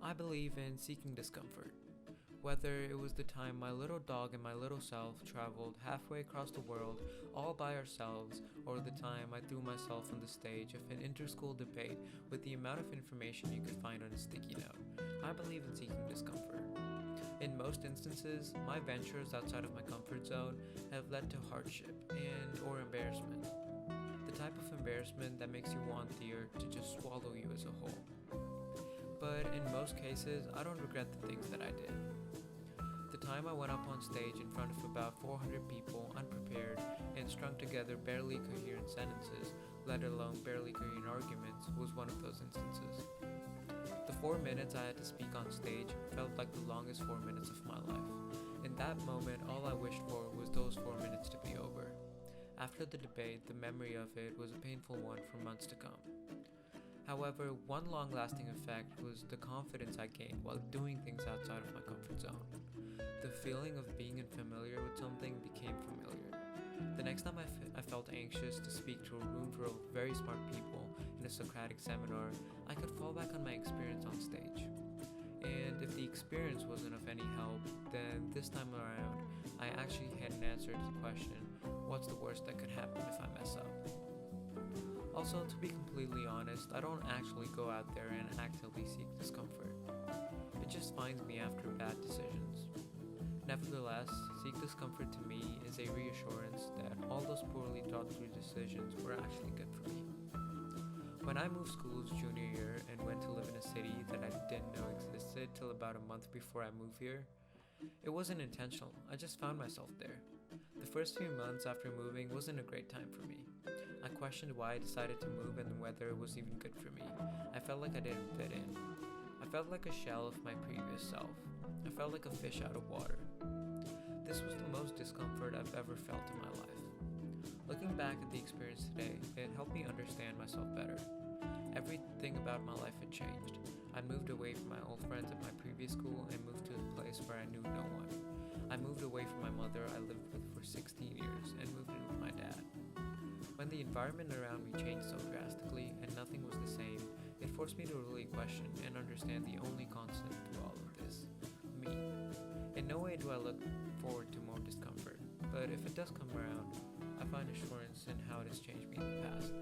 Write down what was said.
I believe in seeking discomfort. Whether it was the time my little dog and my little self traveled halfway across the world all by ourselves, or the time I threw myself on the stage of an interschool debate with the amount of information you could find on a sticky note, I believe in seeking discomfort. In most instances, my ventures outside of my comfort zone have led to hardship and or embarrassment. The type of embarrassment that makes you want the earth to just swallow you as a whole. But in most cases, I don't regret the things that I did. The time I went up on stage in front of about 400 people unprepared and strung together barely coherent sentences, let alone barely coherent arguments, was one of those instances. The 4 minutes I had to speak on stage felt like the longest 4 minutes of my life. In that moment, all I wished for was those 4 minutes to be over. After the debate, the memory of it was a painful one for months to come. However, one long-lasting effect was the confidence I gained while doing things outside of my comfort zone. The feeling of being unfamiliar with something became familiar. The next time I felt anxious to speak to a room full of very smart people in a Socratic seminar, I could fall back on my experience on stage. And if the experience wasn't of any help, then this time around, I actually had an answer to the question, what's the worst that could happen if I mess up? Also, to be completely honest, I don't actually go out there and actively seek discomfort. It just finds me after bad decisions. Nevertheless, seek discomfort to me is a reassurance that all those poorly thought through decisions were actually good for me. When I moved schools junior year and went to live in a city that I didn't know existed till about a month before I moved here, it wasn't intentional, I just found myself there. The first few months after moving wasn't a great time for me. I questioned why I decided to move and whether it was even good for me. I felt like I didn't fit in. I felt like a shell of my previous self. I felt like a fish out of water. This was the most discomfort I've ever felt in my life. Looking back at the experience today, it helped me understand myself better. Everything about my life had changed. I moved away from my old friends at my previous school and moved to a place where I knew no one. I moved away from my mother I lived with for 16 years and moved in with my dad. When the environment around me changed so drastically and nothing was the same, it forced me to really question and understand the only constant through all of this, me. In no way do I look forward to more discomfort, but if it does come around, I find assurance in how it has changed me in the past.